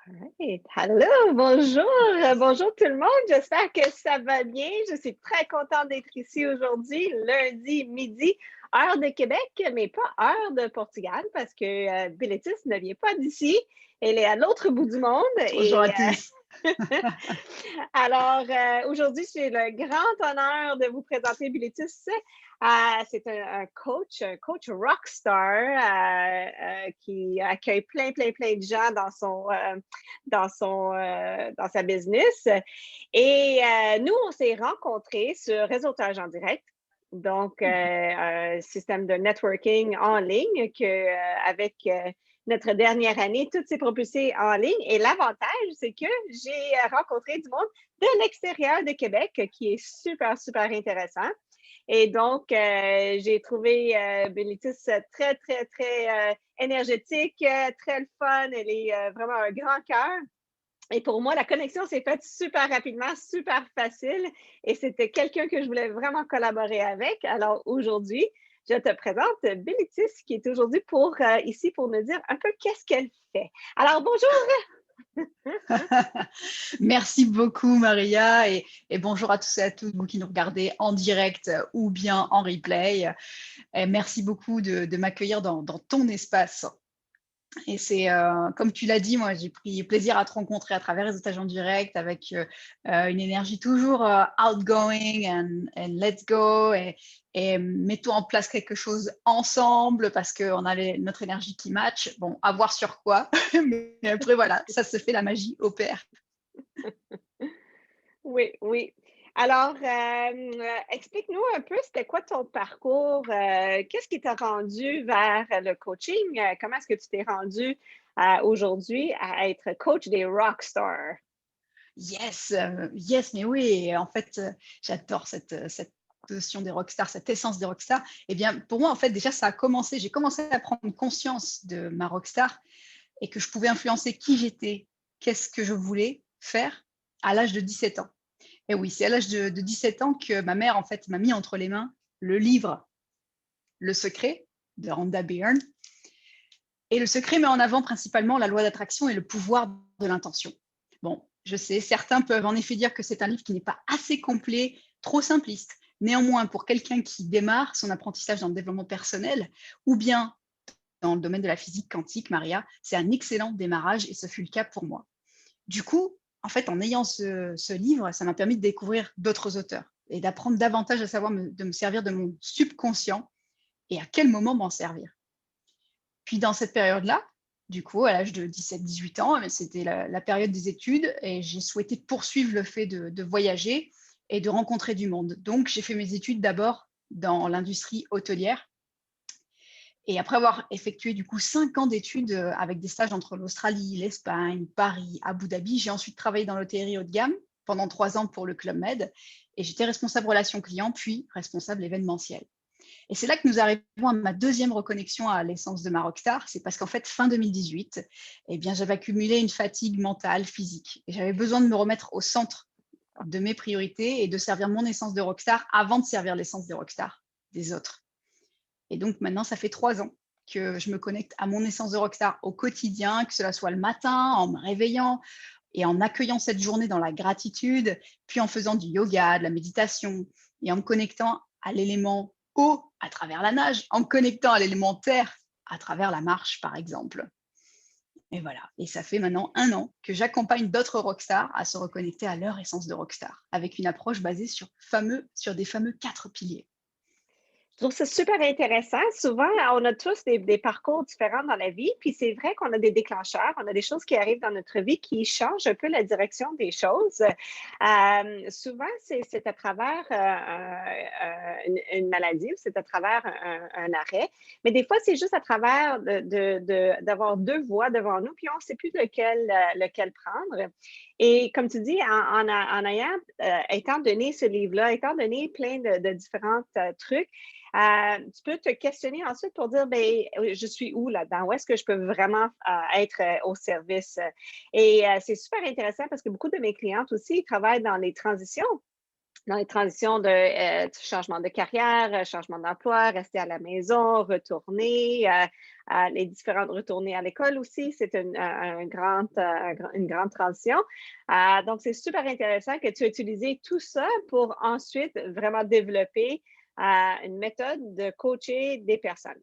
Right. Hello, bonjour, bonjour tout le monde. J'espère que ça va bien. Je suis très contente d'être ici aujourd'hui, lundi midi, heure de Québec, mais pas heure de Portugal parce que Bélétis ne vient pas d'ici. Elle est à l'autre bout du monde Bonjour et à tous. alors, aujourd'hui, j'ai le grand honneur de vous présenter Bilitis. C'est un coach rockstar qui accueille plein de gens dans sa business. Et nous, on s'est rencontrés sur Réseautage en direct. Donc, un système de networking en ligne avec notre dernière année, tout s'est propulsé en ligne. Et l'avantage, c'est que j'ai rencontré du monde de l'extérieur de Québec qui est super intéressant. Et donc, j'ai trouvé Bélitis très énergétique, très le fun. Elle est vraiment un grand cœur. Et pour moi, la connexion s'est faite super rapidement, super facile. Et c'était quelqu'un que je voulais vraiment collaborer avec. Alors aujourd'hui, je te présente Bélitis qui est aujourd'hui ici pour nous dire un peu qu'est-ce qu'elle fait. Alors bonjour! Merci beaucoup, Maria, et bonjour à tous et à toutes, vous qui nous regardez en direct ou bien en replay. Et merci beaucoup de m'accueillir dans ton espace. Et c'est, comme tu l'as dit, moi, j'ai pris plaisir à te rencontrer à travers les étages en direct avec une énergie toujours outgoing and let's go et mettons en place quelque chose ensemble parce qu'on a notre énergie qui match. Bon, à voir sur quoi, mais après, voilà, ça se fait, la magie opère. Oui. Alors, explique-nous un peu, c'était quoi ton parcours? Qu'est-ce qui t'a rendu vers le coaching? Comment est-ce que tu t'es rendu aujourd'hui à être coach des rockstars? Yes, mais oui, en fait, j'adore cette notion des rockstars, cette essence des rockstars. Eh bien, pour moi, en fait, déjà, ça a commencé, j'ai commencé à prendre conscience de ma rockstar et que je pouvais influencer qui j'étais, qu'est-ce que je voulais faire à l'âge de 17 ans. Et oui, c'est à l'âge de 17 ans que ma mère, en fait, m'a mis entre les mains le livre Le Secret de Rhonda Byrne. Et Le Secret met en avant principalement la loi d'attraction et le pouvoir de l'intention. Bon, je sais, certains peuvent en effet dire que c'est un livre qui n'est pas assez complet, trop simpliste. Néanmoins, pour quelqu'un qui démarre son apprentissage dans le développement personnel ou bien dans le domaine de la physique quantique, Maria, c'est un excellent démarrage et ce fut le cas pour moi. Du coup, en fait, en ayant ce livre, ça m'a permis de découvrir d'autres auteurs et d'apprendre davantage à savoir de me servir de mon subconscient et à quel moment m'en servir. Puis dans cette période-là, du coup, à l'âge de 17-18 ans, c'était la période des études et j'ai souhaité poursuivre le fait de voyager et de rencontrer du monde. Donc, j'ai fait mes études d'abord dans l'industrie hôtelière. Et après avoir effectué du coup 5 ans d'études avec des stages entre l'Australie, l'Espagne, Paris, Abu Dhabi, j'ai ensuite travaillé dans l'hôtellerie haut de gamme pendant 3 ans pour le Club Med et j'étais responsable relations clients puis responsable événementiel. Et c'est là que nous arrivons à ma deuxième reconnexion à l'essence de ma rockstar. C'est parce qu'en fait, fin 2018, eh bien, j'avais accumulé une fatigue mentale, physique. Et j'avais besoin de me remettre au centre de mes priorités et de servir mon essence de rockstar avant de servir l'essence de rockstar des autres. Et donc maintenant, ça fait 3 ans que je me connecte à mon essence de rockstar au quotidien, que cela soit le matin, en me réveillant et en accueillant cette journée dans la gratitude, puis en faisant du yoga, de la méditation et en me connectant à l'élément eau à travers la nage, en me connectant à l'élément terre à travers la marche, par exemple. Et voilà. Et ça fait maintenant 1 an que j'accompagne d'autres rockstars à se reconnecter à leur essence de rockstar, avec une approche basée sur des fameux 4 piliers. Je trouve ça super intéressant. Souvent, on a tous des parcours différents dans la vie, puis c'est vrai qu'on a des déclencheurs, on a des choses qui arrivent dans notre vie qui changent un peu la direction des choses. Souvent, c'est à travers une maladie ou c'est à travers un arrêt, mais des fois, c'est juste à travers d'avoir deux voies devant nous, puis on ne sait plus lequel prendre. Et comme tu dis, en ayant, étant donné ce livre-là, étant donné plein de différents trucs, tu peux te questionner ensuite pour dire, ben, je suis où là-dedans? Où est-ce que je peux vraiment être au service? Et c'est super intéressant parce que beaucoup de mes clientes aussi ils travaillent dans les transitions. dans les transitions de changement de carrière, changement d'emploi, rester à la maison, retourner, les différentes retourner à l'école aussi, c'est une grande transition. Donc, c'est super intéressant que tu aies utilisé tout ça pour ensuite vraiment développer une méthode de coacher des personnes.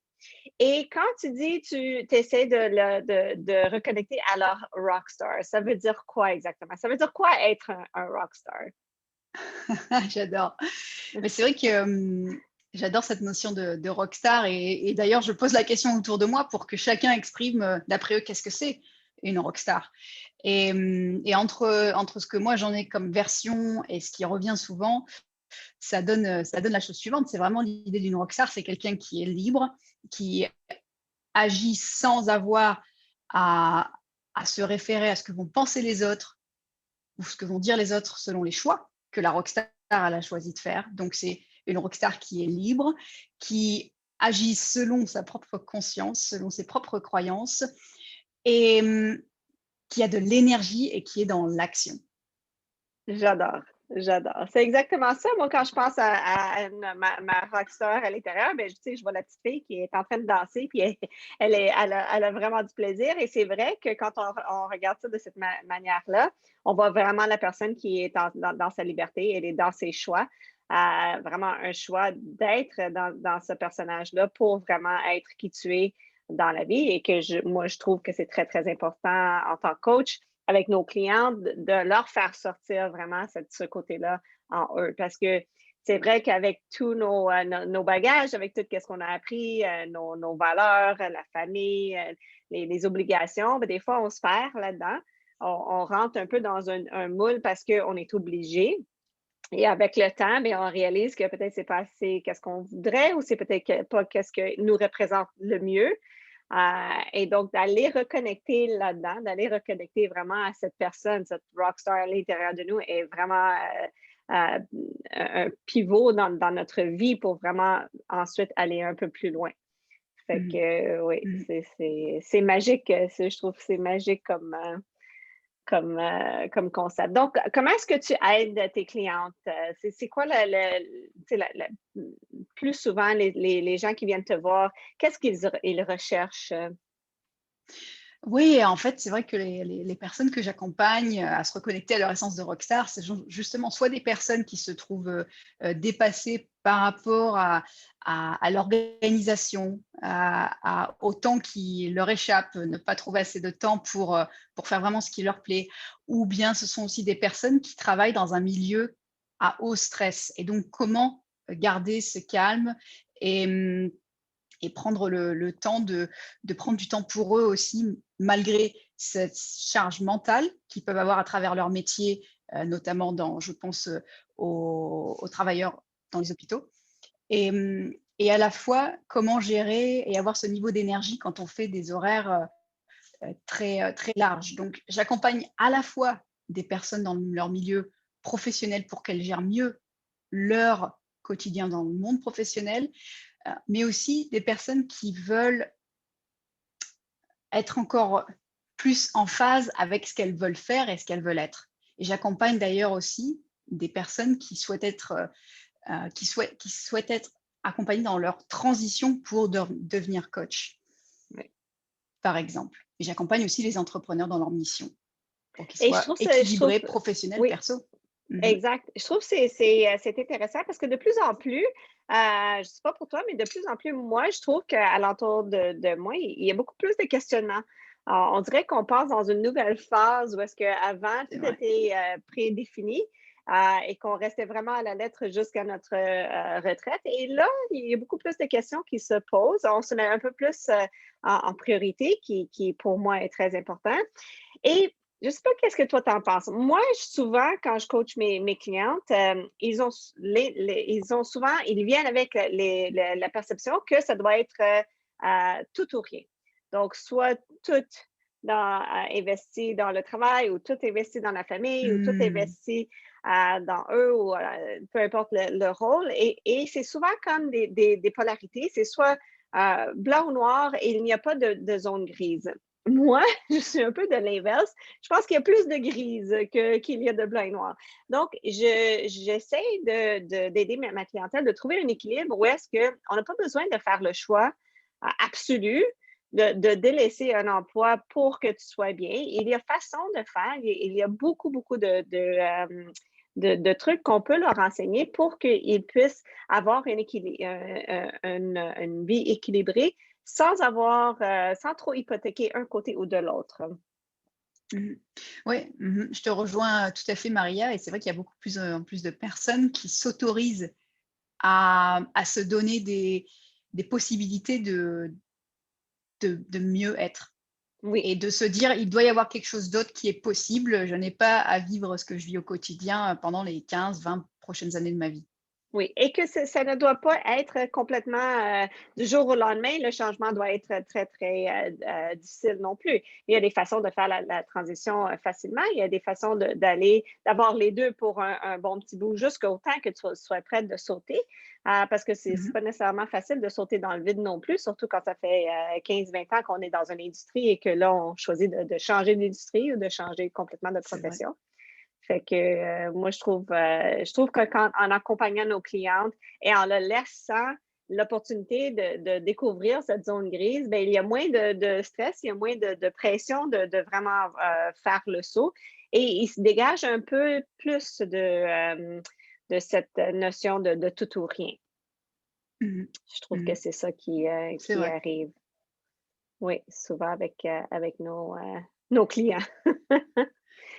Et quand tu dis tu essaies de reconnecter à leur rockstar, ça veut dire quoi exactement? Ça veut dire quoi être un rockstar? J'adore. Mais c'est vrai que j'adore cette notion de rockstar et d'ailleurs, je pose la question autour de moi pour que chacun exprime, d'après eux, qu'est-ce que c'est une rockstar. Et entre ce que moi j'en ai comme version et ce qui revient souvent, ça donne la chose suivante. C'est vraiment l'idée d'une rockstar, c'est quelqu'un qui est libre, qui agit sans avoir à, à se référer à ce que vont penser les autres ou ce que vont dire les autres selon les choix que la rockstar elle a choisi de faire. Donc, c'est une rockstar qui est libre, qui agit selon sa propre conscience, selon ses propres croyances et qui a de l'énergie et qui est dans l'action. J'adore, j'adore. C'est exactement ça. Moi, quand je pense ma rockstar à l'intérieur, ben, tu sais, je vois la petite fille qui est en train de danser, puis elle a vraiment du plaisir. Et c'est vrai que quand on regarde ça de cette manière-là, on voit vraiment la personne qui est dans sa liberté, elle est dans ses choix. Vraiment un choix d'être dans ce personnage-là pour vraiment être qui tu es dans la vie et que moi, je trouve que c'est très, très important en tant que coach avec nos clients, de leur faire sortir vraiment ce côté-là en eux. Parce que c'est vrai qu'avec tous nos bagages, avec tout ce qu'on a appris, nos valeurs, la famille, les obligations, ben, des fois, on se perd là-dedans. On rentre un peu dans un moule parce qu'on est obligé. Et avec le temps, bien, on réalise que peut-être c'est pas assez qu'est-ce qu'on voudrait ou c'est peut-être pas qu'est-ce que nous représente le mieux. Et donc, d'aller reconnecter là-dedans, d'aller reconnecter vraiment à cette personne, cette rockstar à l'intérieur de nous est vraiment un pivot dans notre vie pour vraiment ensuite aller un peu plus loin. Fait que Mhm. oui, Mhm. c'est magique. Je trouve que c'est magique comme concept. Donc, comment est-ce que tu aides tes clientes? C'est quoi tu sais, plus souvent les gens qui viennent te voir, qu'est-ce ils recherchent? Oui, en fait, c'est vrai que les personnes que j'accompagne à se reconnecter à leur essence de rockstar, c'est justement soit des personnes qui se trouvent dépassées par rapport à l'organisation, au temps qui leur échappe, ne pas trouver assez de temps pour faire vraiment ce qui leur plaît, ou bien ce sont aussi des personnes qui travaillent dans un milieu à haut stress. Et donc, comment garder ce calme et, et prendre le temps de prendre du temps pour eux aussi, malgré cette charge mentale qu'ils peuvent avoir à travers leur métier, notamment dans, je pense, aux travailleurs dans les hôpitaux. Et à la fois, comment gérer et avoir ce niveau d'énergie quand on fait des horaires très larges. Donc, j'accompagne à la fois des personnes dans leur milieu professionnel pour qu'elles gèrent mieux leur quotidien dans le monde professionnel, mais aussi des personnes qui veulent être encore plus en phase avec ce qu'elles veulent faire et ce qu'elles veulent être. Et j'accompagne d'ailleurs aussi des personnes qui souhaitent être accompagnées dans leur transition pour devenir coach, Oui. par exemple. Et j'accompagne aussi les entrepreneurs dans leur mission pour qu'ils Et je soient trouve équilibrés, professionnels, oui, perso. Mhm. exact. Je trouve que c'est intéressant parce que de plus en plus, je ne sais pas pour toi, mais de plus en plus, moi, je trouve qu'à l'entour de moi, il y a beaucoup plus de questionnements. Alors, on dirait qu'on passe dans une nouvelle phase où est-ce qu'avant, C'est tout vrai. était prédéfini et qu'on restait vraiment à la lettre jusqu'à notre retraite. Et là, il y a beaucoup plus de questions qui se posent. On se met un peu plus en priorité, qui pour moi est très important. Et je ne sais pas qu'est-ce que toi t'en penses. Moi, souvent, quand je coach mes clientes, ils ont souvent, ils viennent avec la perception que ça doit être tout ou rien. Donc, soit tout investi dans le travail ou tout investi dans la famille ou tout Hmm. investi dans eux ou peu importe le rôle. Et c'est souvent comme des polarités. C'est soit blanc ou noir et il n'y a pas de zone grise. Moi, je suis un peu de l'inverse. Je pense qu'il y a plus de grises qu'il y a de blanc et noir. Donc, j'essaie d'aider ma clientèle de trouver un équilibre où est-ce qu'on n'a pas besoin de faire le choix absolu de délaisser un emploi pour que tu sois bien. Il y a façon de faire. Il y a beaucoup, beaucoup de trucs qu'on peut leur enseigner pour qu'ils puissent avoir une vie équilibrée sans trop hypothéquer un côté ou de l'autre. Oui, je te rejoins tout à fait, Maria. Et c'est vrai qu'il y a beaucoup plus en plus de personnes qui s'autorisent à se donner des possibilités de mieux être Oui. et de se dire, il doit y avoir quelque chose d'autre qui est possible. Je n'ai pas à vivre ce que je vis au quotidien pendant les 15, 20 prochaines années de ma vie. Oui, et que ça ne doit pas être complètement du jour au lendemain. Le changement doit être très, très difficile non plus. Il y a des façons de faire la transition facilement. Il y a des façons d'avoir les deux pour un bon petit bout, jusqu'au temps que tu sois prête de sauter. Parce que c'est Mhm. pas nécessairement facile de sauter dans le vide non plus, surtout quand ça fait 15-20 ans qu'on est dans une industrie et que là, on choisit de changer d'industrie ou de changer complètement de C'est vrai. profession. Fait que moi, je trouve que en accompagnant nos clientes et en leur laissant l'opportunité de découvrir cette zone grise, bien, il y a moins de stress, il y a moins de pression de vraiment faire le saut. Et il se dégage un peu plus de cette notion de tout ou rien. Mhm. Je trouve que Mhm. c'est ça C'est qui vrai. arrive, oui, souvent avec nos clients.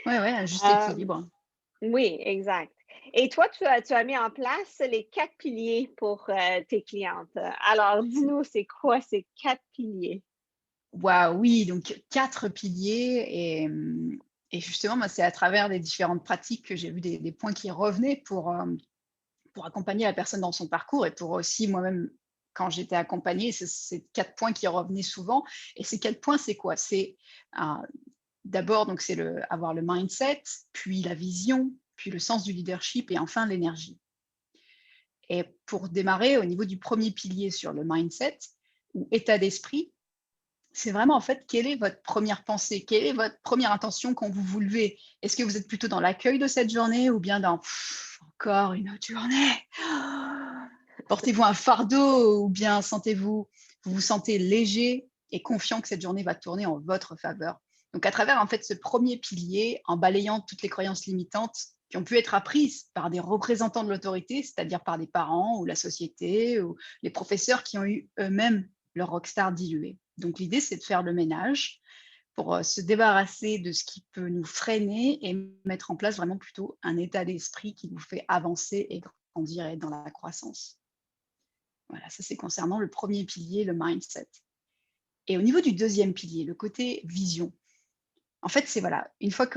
Ouais, ouais, un juste Euh, équilibre. Oui, exact. Et toi, tu as mis en place les 4 piliers pour, tes clientes. Alors, dis-nous, c'est quoi ces 4 piliers? Waouh, oui, donc 4 piliers et justement, moi, c'est à travers des différentes pratiques que j'ai vu des points qui revenaient pour accompagner la personne dans son parcours et pour aussi moi-même, quand j'étais accompagnée, c'est ces 4 points qui revenaient souvent. Et ces 4 points, c'est quoi? C'est, heu, d'abord, donc c'est avoir le mindset, puis la vision, puis le sens du leadership et enfin l'énergie. Et pour démarrer, au niveau du premier pilier sur le mindset ou état d'esprit, c'est vraiment en fait, quelle est votre première pensée? Quelle est votre première intention quand vous vous levez? Est-ce que vous êtes plutôt dans l'accueil de cette journée ou bien dans encore une autre journée? Portez-vous un fardeau ou bien vous vous sentez léger et confiant que cette journée va tourner en votre faveur? Donc à travers en fait ce premier pilier, en balayant toutes les croyances limitantes qui ont pu être apprises par des représentants de l'autorité, c'est-à-dire par des parents ou la société ou les professeurs qui ont eu eux-mêmes leur rockstar dilué. Donc l'idée, c'est de faire le ménage pour se débarrasser de ce qui peut nous freiner et mettre en place vraiment plutôt un état d'esprit qui nous fait avancer et grandir et être dans la croissance. Voilà, ça c'est concernant le premier pilier, le mindset. Et au niveau du deuxième pilier, le côté vision, en fait, c'est voilà, une fois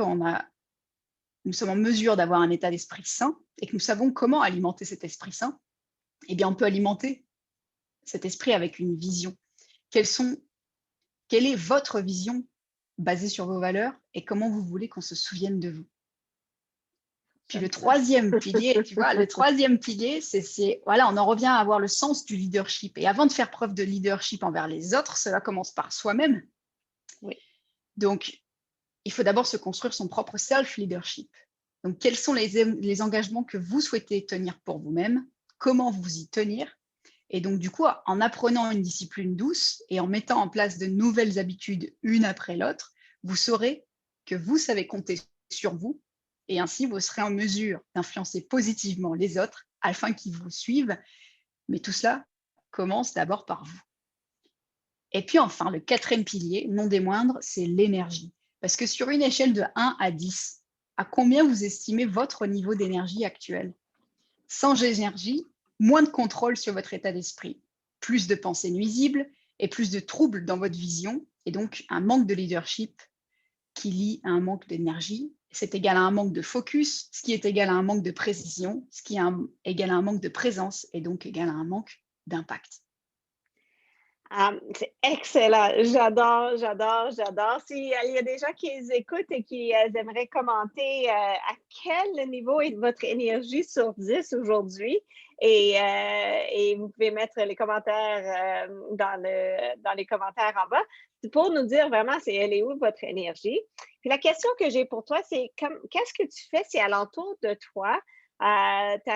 nous sommes en mesure d'avoir un état d'esprit sain et que nous savons comment alimenter cet esprit sain, eh bien, on peut alimenter cet esprit avec une vision. Quelles sont Quelle est votre vision basée sur vos valeurs et comment vous voulez qu'on se souvienne de vous? Puis le J'aime ça. troisième pilier, tu vois, le troisième pilier, voilà, on en revient à avoir le sens du leadership. Et avant de faire preuve de leadership envers les autres, cela commence par soi-même. Oui, Donc, il faut d'abord se construire son propre self-leadership. Donc, quels sont les engagements que vous souhaitez tenir pour vous-même? Comment vous y tenir? Et donc, du coup, en apprenant une discipline douce et en mettant en place de nouvelles habitudes une après l'autre, vous saurez que vous savez compter sur vous et ainsi vous serez en mesure d'influencer positivement les autres afin qu'ils vous suivent. Mais tout cela commence d'abord par vous. Et puis enfin, le quatrième pilier, non des moindres, c'est l'énergie. Parce que sur une échelle de 1 à 10, à combien vous estimez votre niveau d'énergie actuel? Sans énergie, moins de contrôle sur votre état d'esprit, plus de pensées nuisibles et plus de troubles dans votre vision, et donc un manque de leadership qui lie à un manque d'énergie. C'est égal à un manque de focus, ce qui est égal à un manque de précision, ce qui est égal à un manque de présence, et donc égal à un manque d'impact. c'est excellent. J'adore, j'adore, j'adore. S'il y a des gens qui les écoutent et qui aimeraient commenter, à quel niveau est votre énergie sur 10 aujourd'hui? Et vous pouvez mettre les commentaires dans les commentaires en bas. pour nous dire vraiment, elle est où votre énergie. Puis la question que j'ai pour toi, c'est qu'est-ce que tu fais si alentour de toi, tu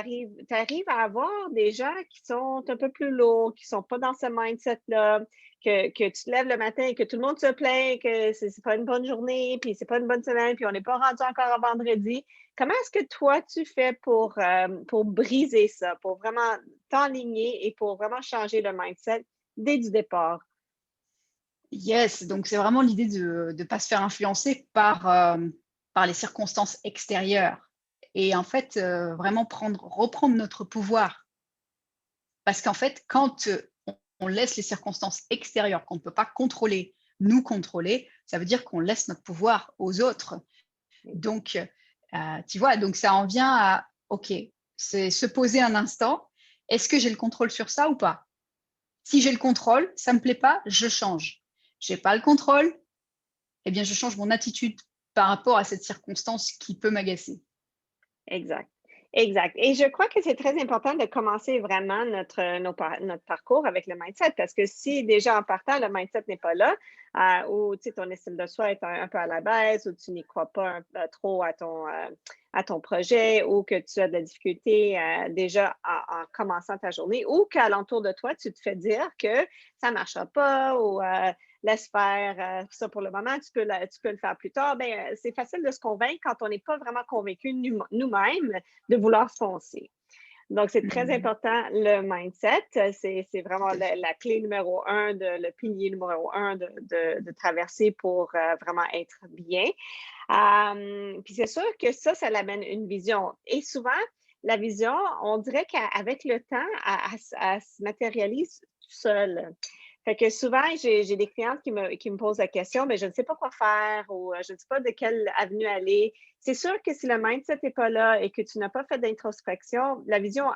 arrives à avoir des gens qui sont un peu plus lourds, qui ne sont pas dans ce mindset-là, que tu te lèves le matin et que tout le monde se plaint que c'est pas une bonne journée, puis c'est pas une bonne semaine, puis on n'est pas rendu encore à vendredi. Comment est-ce que toi, tu fais pour briser ça, pour vraiment t'enligner et pour vraiment changer le mindset dès du départ? Yes, donc c'est vraiment l'idée de ne pas se faire influencer par les circonstances extérieures et en fait, vraiment reprendre notre pouvoir. Parce qu'en fait, quand, on laisse les circonstances extérieures qu'on ne peut pas contrôler, nous contrôler, ça veut dire qu'on laisse notre pouvoir aux autres. Donc, tu vois? Donc ça en vient à OK, c'est se poser un instant. Est-ce que j'ai le contrôle sur ça ou pas? Si j'ai le contrôle, ça me plaît pas, je change. J'ai pas le contrôle, eh bien je change mon attitude par rapport à cette circonstance qui peut m'agacer. Exact. Exact. Et je crois que c'est très important de commencer vraiment notre parcours avec le mindset parce que si déjà en partant, le mindset n'est pas là, ou ton estime de soi est un peu à la baisse, ou tu n'y crois pas trop à ton projet, ou que tu as de la difficulté déjà en commençant ta journée, ou qu'à l'entour de toi, tu te fais dire que ça ne marchera pas, ou laisse faire ça pour le moment, tu peux le faire plus tard. Ben, c'est facile de se convaincre quand on n'est pas vraiment convaincu nous-mêmes de vouloir foncer. Donc, c'est très Mmh. important, le mindset. C'est vraiment Tout à fait. la clé numéro un, le pilier numéro un de traverser pour vraiment être bien. Puis c'est sûr que ça l'amène une vision. Et souvent, la vision, on dirait qu'avec le temps, elle se matérialise tout seul. Fait que souvent, j'ai des clientes qui me posent la question, mais je ne sais pas quoi faire ou je ne sais pas de quelle avenue aller. C'est sûr que si le mindset n'est pas là et que tu n'as pas fait d'introspection, la vision,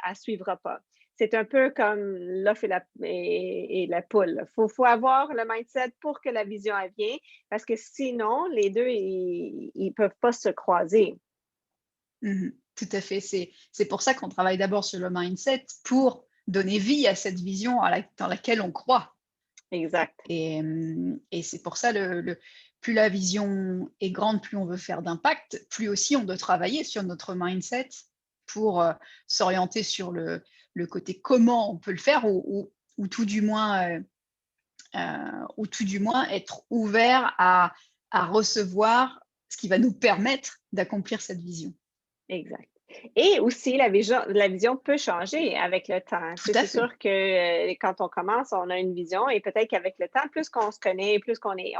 elle suivra pas. C'est un peu comme l'œuf et la poule. Faut avoir le mindset pour que la vision elle vienne, parce que sinon, les deux, ils peuvent pas se croiser. Mmh. Tout à fait. C'est pour ça qu'on travaille d'abord sur le mindset pour donner vie à cette vision dans laquelle on croit. Exact. Et c'est pour ça plus la vision est grande, plus on veut faire d'impact, plus aussi on doit travailler sur notre mindset pour s'orienter sur le côté comment on peut le faire ou tout du moins, ou tout du moins être ouvert à recevoir ce qui va nous permettre d'accomplir cette vision. Exact. Et aussi, la vision peut changer avec le temps. Tu Tout sais, à c'est fait. sûr que quand on commence, on a une vision et peut-être qu'avec le temps, plus qu'on se connaît, plus qu'on est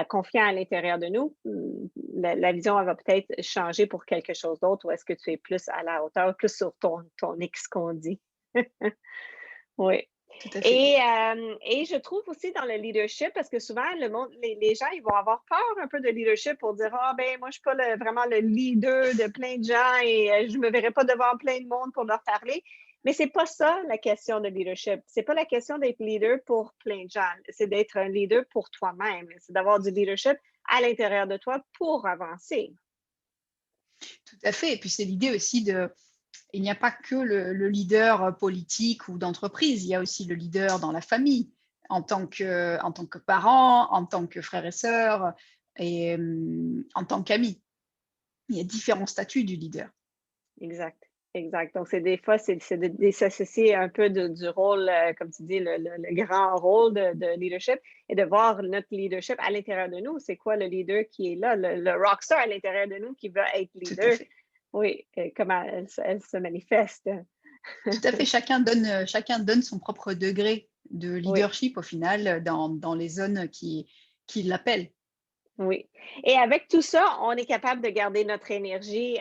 confiant à l'intérieur de nous, la vision elle va peut-être changer pour quelque chose d'autre ou est-ce que tu es plus à la hauteur, plus sur ton X qu'on dit. Oui. Tout à fait. Et je trouve aussi dans le leadership, parce que souvent, le monde, les gens, ils vont avoir peur un peu de leadership pour dire, ah ben, moi, je suis pas vraiment le leader de plein de gens et je me verrai pas devant plein de monde pour leur parler. Mais c'est pas ça la question de leadership. C'est pas la question d'être leader pour plein de gens. C'est d'être un leader pour toi-même. C'est d'avoir du leadership à l'intérieur de toi pour avancer. Tout à fait. Et puis c'est l'idée aussi il n'y a pas que le leader politique ou d'entreprise, il y a aussi le leader dans la famille, en tant que parent, en tant que frère et sœur et en tant qu'ami. Il y a différents statuts du leader. Exact, exact. Donc, c'est des fois, c'est de désassocier un peu du rôle, comme tu dis, le grand rôle de leadership et de voir notre leadership à l'intérieur de nous. C'est quoi le leader qui est là, le rockstar à l'intérieur de nous qui veut être Tout à leader? fait. Oui, comment elle se manifeste. Tout à fait. Chacun donne son propre degré de Oui. leadership au final dans les zones qui l'appellent. Oui. Et avec tout ça, on est capable de garder notre énergie,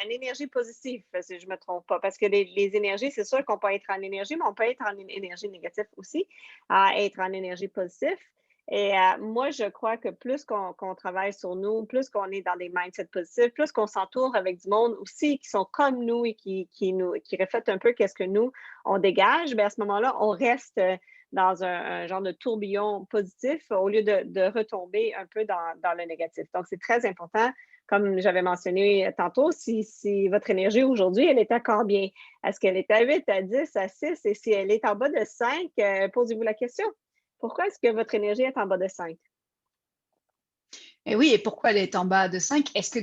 une énergie positive, si je ne me trompe pas. Parce que les énergies, c'est sûr qu'on peut être en énergie, mais on peut être en énergie négative aussi, être en énergie positive. Et moi, je crois que plus qu'on travaille sur nous, plus qu'on est dans des mindsets positifs, plus qu'on s'entoure avec du monde aussi qui sont comme nous et qui reflètent un peu qu'est-ce que nous, on dégage, bien à ce moment-là, on reste dans un genre de tourbillon positif au lieu de retomber un peu dans le négatif. Donc, c'est très important, comme j'avais mentionné tantôt, si votre énergie aujourd'hui, elle est encore bien. Est-ce qu'elle est à 8, à 10, à 6? Et si elle est en bas de 5, posez-vous la question. Pourquoi est-ce que votre énergie est en bas de 5? Et oui, et pourquoi elle est en bas de 5? Est-ce que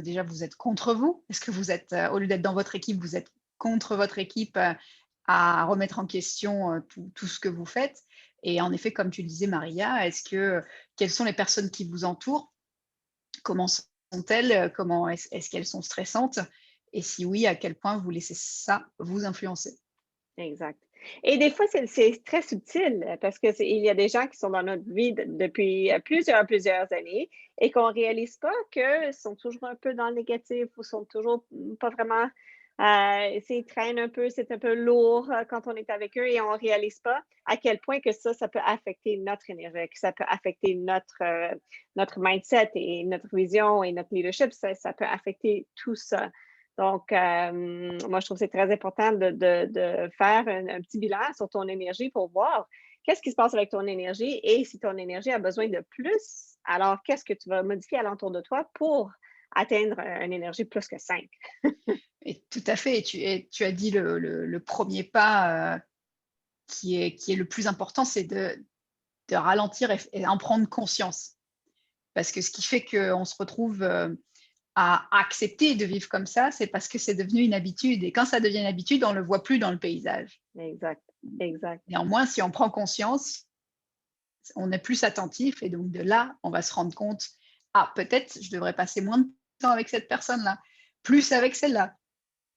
déjà vous êtes contre vous? Est-ce que vous êtes, au lieu d'être dans votre équipe, vous êtes contre votre équipe, à remettre en question, tout ce que vous faites? Et en effet, comme tu le disais Maria, quelles sont les personnes qui vous entourent? Comment sont-elles? Comment est-ce qu'elles sont stressantes? Et si oui, à quel point vous laissez ça vous influencer? Exact. Et des fois, c'est très subtil parce que il y a des gens qui sont dans notre vie depuis plusieurs années et qu'on réalise pas qu'ils sont toujours un peu dans le négatif ou sont toujours pas vraiment. Ils traînent un peu, c'est un peu lourd quand on est avec eux et on réalise pas à quel point que ça peut affecter notre énergie, que ça peut affecter notre mindset et notre vision et notre leadership. Ça peut affecter tout ça. Donc, moi, je trouve que c'est très important de faire un petit bilan sur ton énergie pour voir qu'est-ce qui se passe avec ton énergie et si ton énergie a besoin de plus, alors qu'est-ce que tu vas modifier alentour de toi pour atteindre une énergie plus que 5. Et tout à fait, et tu as dit le 1er pas, qui est le plus important, c'est de ralentir et en prendre conscience. Parce que ce qui fait qu'on se retrouve, à accepter de vivre comme ça, c'est parce que c'est devenu une habitude, et quand ça devient une habitude, on ne le voit plus dans le paysage. Exact, exact. Néanmoins, si on prend conscience, on est plus attentif, et donc de là, on va se rendre compte: «Ah, peut-être je devrais passer moins de temps avec cette personne-là, plus avec celle-là».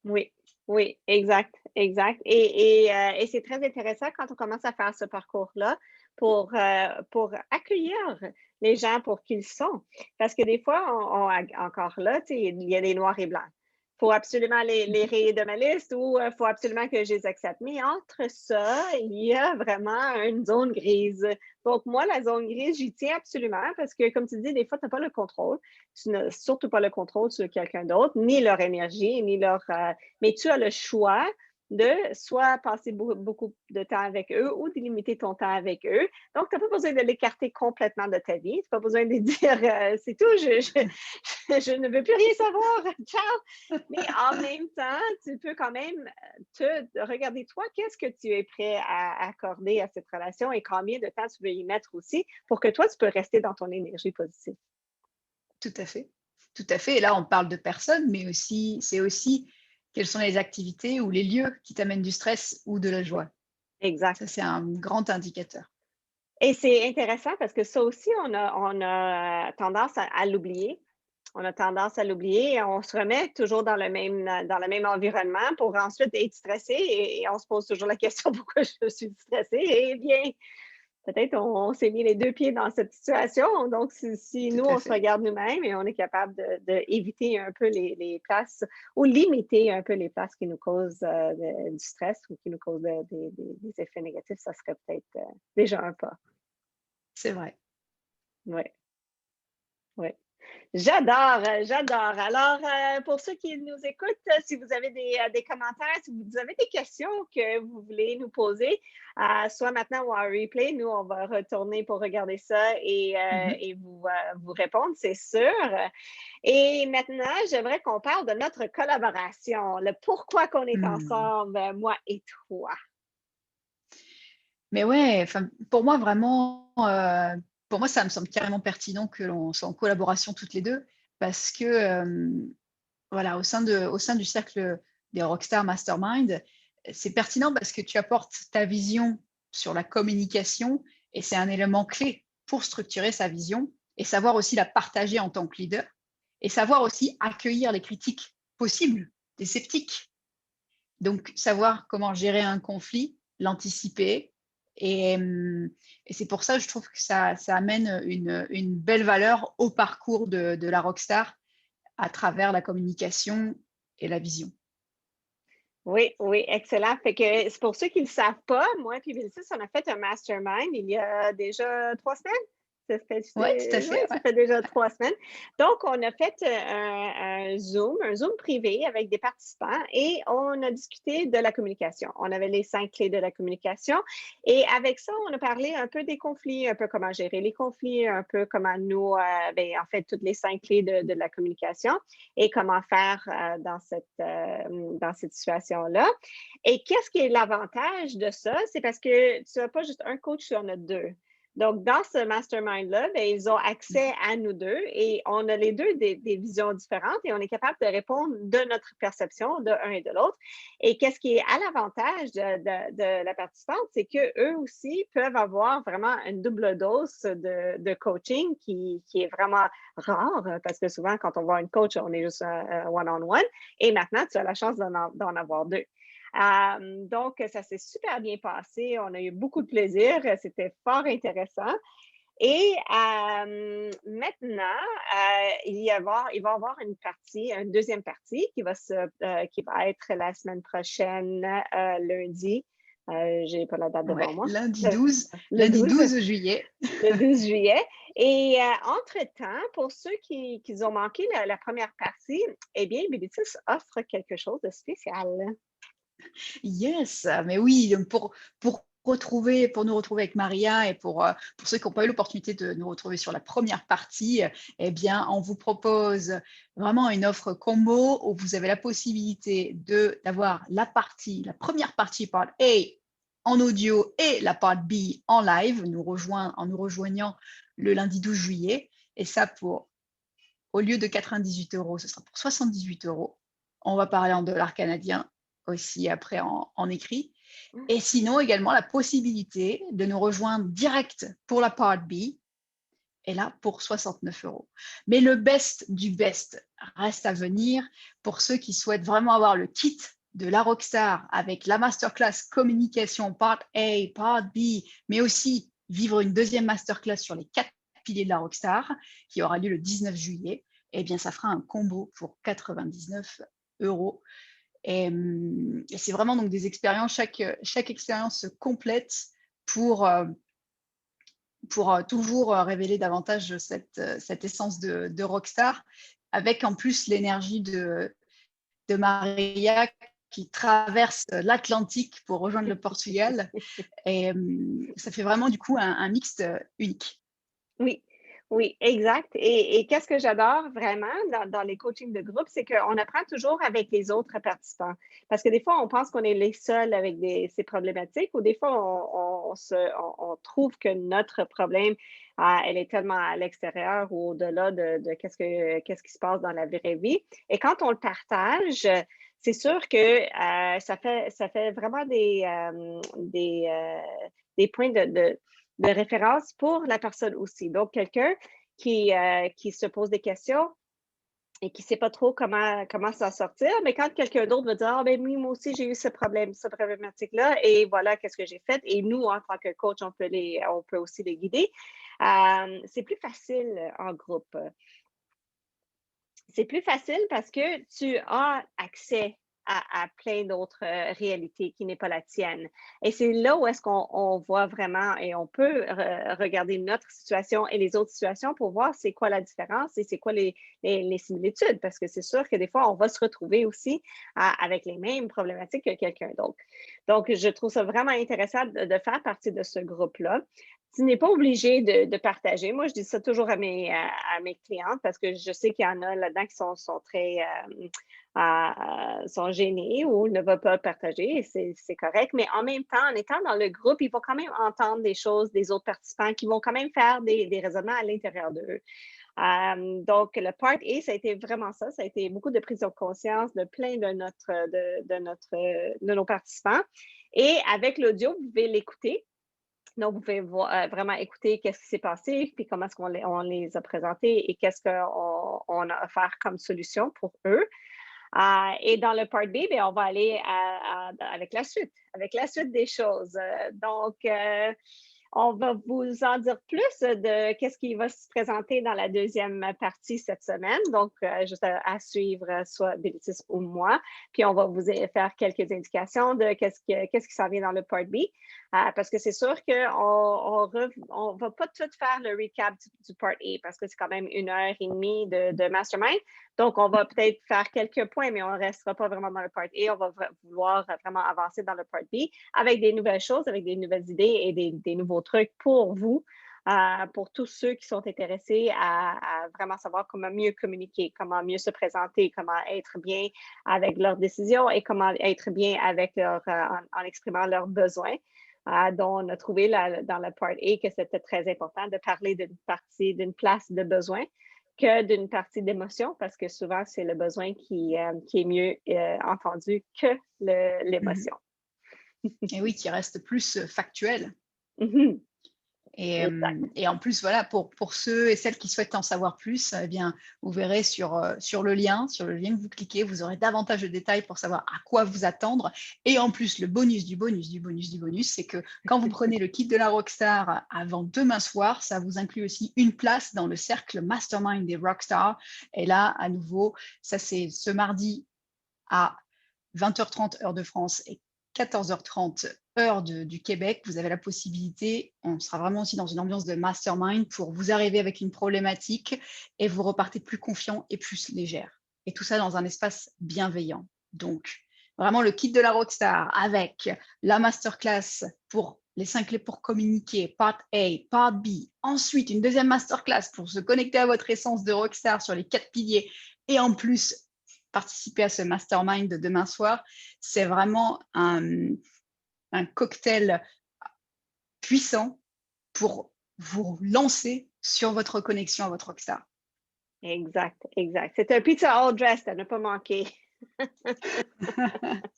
Oui, oui, exact, exact. Et c'est très intéressant quand on commence à faire ce parcours-là pour accueillir les gens pour qui ils sont. Parce que des fois, encore là, tu sais, il y a des noirs et blancs. Il faut absolument les rayer de ma liste ou il faut absolument que je les accepte. Mais entre ça, il y a vraiment une zone grise. Donc, moi, la zone grise, j'y tiens absolument parce que, comme tu dis, des fois, tu n'as pas le contrôle. Tu n'as surtout pas le contrôle sur quelqu'un d'autre, ni leur énergie, ni leur. Mais tu as le choix de soit passer beaucoup de temps avec eux ou de limiter ton temps avec eux. Donc, tu n'as pas besoin de l'écarter complètement de ta vie. Tu n'as pas besoin de dire c'est tout, je ne veux plus rien savoir, ciao. Mais en même temps, tu peux quand même te regarder toi, qu'est-ce que tu es prêt à accorder à cette relation et combien de temps tu veux y mettre aussi pour que toi, tu peux rester dans ton énergie positive. Tout à fait, tout à fait, et là, on parle de personnes, mais aussi c'est aussi quelles sont les activités ou les lieux qui t'amènent du stress ou de la joie. Exact. Ça, c'est un grand indicateur. Et c'est intéressant parce que ça aussi, on a tendance à l'oublier. On a tendance à l'oublier et on se remet toujours dans le même environnement pour ensuite être stressé et on se pose toujours la question pourquoi je suis stressée. Eh bien, peut-être on s'est mis les 2 pieds dans cette situation. Donc, si Tout nous, à on se fait, regarde nous-mêmes et on est capable d'éviter un peu les places ou limiter un peu les places qui nous causent du stress ou qui nous causent des effets négatifs, ça serait peut-être déjà un pas. c'est vrai. Oui, oui. J'adore, j'adore. Alors, pour ceux qui nous écoutent, si vous avez des commentaires, si vous avez des questions que vous voulez nous poser, soit maintenant ou en replay, nous, on va retourner pour regarder ça Mmh. et vous répondre, c'est sûr. Et maintenant, j'aimerais qu'on parle de notre collaboration, le pourquoi qu'on est Mmh. ensemble, moi et toi. Mais ouais, enfin, pour moi, ça me semble carrément pertinent que l'on soit en collaboration toutes les 2, parce que, voilà, au sein du cercle des Rockstar Mastermind, c'est pertinent parce que tu apportes ta vision sur la communication, et c'est un élément clé pour structurer sa vision et savoir aussi la partager en tant que leader, et savoir aussi accueillir les critiques possibles des sceptiques. Donc, savoir comment gérer un conflit, l'anticiper, et, et c'est pour ça que je trouve que ça amène une belle valeur au parcours de la rockstar à travers la communication et la vision. Oui, oui, excellent. Fait que c'est pour ceux qui ne le savent pas, moi et Mélissa, on a fait un mastermind il y a déjà 3 semaines, Ouais, tout à fait, Ça ouais. fait déjà 3 semaines. Donc, on a fait un Zoom privé avec des participants et on a discuté de la communication. On avait les 5 clés de la communication et avec ça, on a parlé un peu des conflits, un peu comment gérer les conflits, un peu comment nous, en fait, toutes les 5 clés de la communication et comment faire dans cette situation-là. Et qu'est-ce qui est l'avantage de ça? C'est parce que tu n'as pas juste un coach, tu en as deux. Donc, dans ce mastermind-là, ben, ils ont accès à nous deux et on a les deux des visions différentes et on est capable de répondre de notre perception de un et de l'autre. Et qu'est-ce qui est à l'avantage de la participante, c'est qu'eux aussi peuvent avoir vraiment une double dose de coaching qui est vraiment rare parce que souvent, quand on voit une coach, on est juste one-on-one. Et maintenant, tu as la chance d'en avoir deux. Donc, ça s'est super bien passé. On a eu beaucoup de plaisir. C'était fort intéressant. Et maintenant, il va y avoir une deuxième partie qui va être la semaine prochaine, lundi. Je n'ai pas la date devant Ouais, moi. lundi Le, 12, le lundi 12, 12 juillet. le 12 juillet. Et entre-temps, pour ceux qui ont manqué la première partie, eh bien, Bilitis offre quelque chose de spécial. Yes, mais oui, donc pour nous retrouver avec Maria et pour ceux qui n'ont pas eu l'opportunité de nous retrouver sur la première partie, eh bien, on vous propose vraiment une offre combo où vous avez la possibilité d'avoir la première partie, part A, en audio et la part B en live, en nous rejoignant le lundi 12 juillet. Et ça, au lieu de 98 €, ce sera pour 78 €. On va parler en dollars canadiens aussi après en écrit. Et sinon, également, la possibilité de nous rejoindre direct pour la part B, et là, pour 69 €. Mais le best du best reste à venir pour ceux qui souhaitent vraiment avoir le kit de la Rockstar avec la masterclass communication part A, part B, mais aussi vivre une deuxième masterclass sur les 4 piliers de la Rockstar qui aura lieu le 19 juillet. Eh bien, ça fera un combo pour 99 €. Et c'est vraiment donc des expériences, chaque expérience se complète pour, toujours révéler davantage cette essence de rockstar, avec en plus l'énergie de Maria qui traverse l'Atlantique pour rejoindre le Portugal. Et ça fait vraiment du coup un mix unique. Oui, oui, exact. Et qu'est-ce que j'adore vraiment dans les coachings de groupe, c'est qu'on apprend toujours avec les autres participants. Parce que des fois, on pense qu'on est les seuls avec ces problématiques, ou des fois, on trouve que notre problème, elle est tellement à l'extérieur ou au-delà de qu'est-ce qui se passe dans la vraie vie. Et quand on le partage, c'est sûr que ça fait vraiment des points de référence pour la personne aussi. Donc, quelqu'un qui se pose des questions et qui ne sait pas trop comment s'en sortir, mais quand quelqu'un d'autre va dire, ah ben oui, moi aussi, j'ai eu cette problématique-là, et voilà qu'est-ce que j'ai fait. Et nous, en tant que coach, on peut aussi les guider. C'est plus facile en groupe. C'est plus facile parce que tu as accès à plein d'autres réalités qui n'est pas la tienne. Et c'est là où est-ce qu'on voit vraiment et on peut regarder notre situation et les autres situations pour voir c'est quoi la différence et c'est quoi les similitudes. Parce que c'est sûr que des fois, on va se retrouver aussi avec les mêmes problématiques que quelqu'un d'autre. Donc, je trouve ça vraiment intéressant de faire partie de ce groupe-là. Tu n'es pas obligé de partager. Moi, je dis ça toujours à mes clientes parce que je sais qu'il y en a là-dedans qui sont très sont gênés ou ne veulent pas partager et c'est correct. Mais en même temps, en étant dans le groupe, ils vont quand même entendre des choses des autres participants qui vont quand même faire des raisonnements à l'intérieur d'eux. Donc, le part A, ça a été vraiment ça. Ça a été beaucoup de prise de conscience de plein de nos participants. Et avec l'audio, vous pouvez l'écouter. Donc, vous pouvez vraiment écouter qu'est-ce qui s'est passé, puis comment est-ce qu'on les a présentés et qu'est-ce qu'on a offert comme solution pour eux. Et dans le part B, bien, on va aller avec la suite des choses. Donc, On va vous en dire plus de qu'est-ce qui va se présenter dans la deuxième partie cette semaine. Donc, juste à suivre soit Bélitis ou moi. Puis, on va vous faire quelques indications de qu'est-ce qui s'en vient dans le Part B. Parce que c'est sûr qu'on on va pas tout faire le recap du Part A parce que c'est quand même 1 heure et demie de Mastermind. Donc, on va peut-être faire quelques points, mais on ne restera pas vraiment dans le Part A. On va vouloir vraiment avancer dans le Part B avec des nouvelles choses, avec des nouvelles idées et des nouveaux trucs pour vous, pour tous ceux qui sont intéressés à vraiment savoir comment mieux communiquer, comment mieux se présenter, comment être bien avec leurs décisions et comment être bien avec en exprimant leurs besoins. Dont on a trouvé dans le Part A que c'était très important de parler d'une place de besoin que d'une partie d'émotion, parce que souvent, c'est le besoin qui est mieux entendu que l'émotion. Et oui, qui reste plus factuel. Mm-hmm. Et en plus, voilà, pour ceux et celles qui souhaitent en savoir plus, eh bien, vous verrez sur le lien que vous cliquez, vous aurez davantage de détails pour savoir à quoi vous attendre. Et en plus, le bonus du bonus du bonus du bonus, c'est que quand vous prenez le kit de la Rockstar avant demain soir, ça vous inclut aussi une place dans le cercle Mastermind des Rockstars. Et là, à nouveau, ça c'est ce mardi à 20h30 heure de France et 14h30 heure du Québec. Vous avez la possibilité, on sera vraiment aussi dans une ambiance de mastermind pour vous arriver avec une problématique et vous repartez plus confiant et plus légère. Et tout ça dans un espace bienveillant. Donc, vraiment le kit de la Rockstar avec la masterclass pour les 5 clés pour communiquer, part A, part B. Ensuite, une deuxième masterclass pour se connecter à votre essence de Rockstar sur les 4 piliers. Et en plus, participer à ce mastermind de demain soir, c'est vraiment un cocktail puissant pour vous lancer sur votre connexion à votre Rockstar. Exact. C'est un pizza all dressed à ne pas manquer.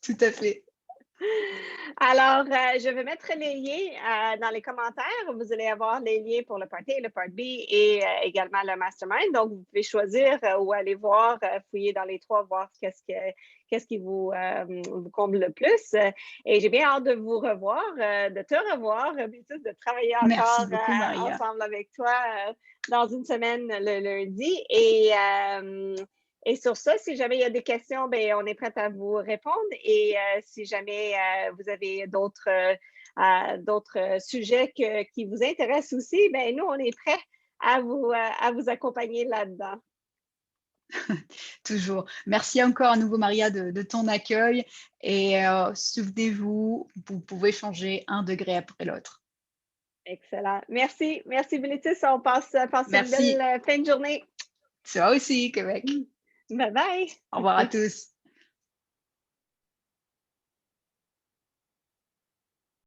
Tout à fait. Alors, je vais mettre les liens dans les commentaires. Vous allez avoir les liens pour le Part A, le Part B et également le Mastermind. Donc, vous pouvez choisir ou aller voir, fouiller dans les trois, voir qu'est-ce qui vous comble le plus. Et j'ai bien hâte de vous revoir, de te revoir, de travailler encore beaucoup, Maria. ensemble avec toi dans une semaine le lundi. Et sur ça, si jamais il y a des questions, ben, on est prête à vous répondre. Et si jamais vous avez d'autres sujets qui vous intéressent aussi, ben, nous, on est prêts à vous accompagner là-dedans. Toujours. Merci encore à nouveau, Maria, de ton accueil. Et souvenez-vous, vous pouvez changer 1 degré après l'autre. Excellent. Merci, Bélitis. On passe une Merci. belle fin de journée. Toi aussi, Québec. Bye bye. Au revoir à tous.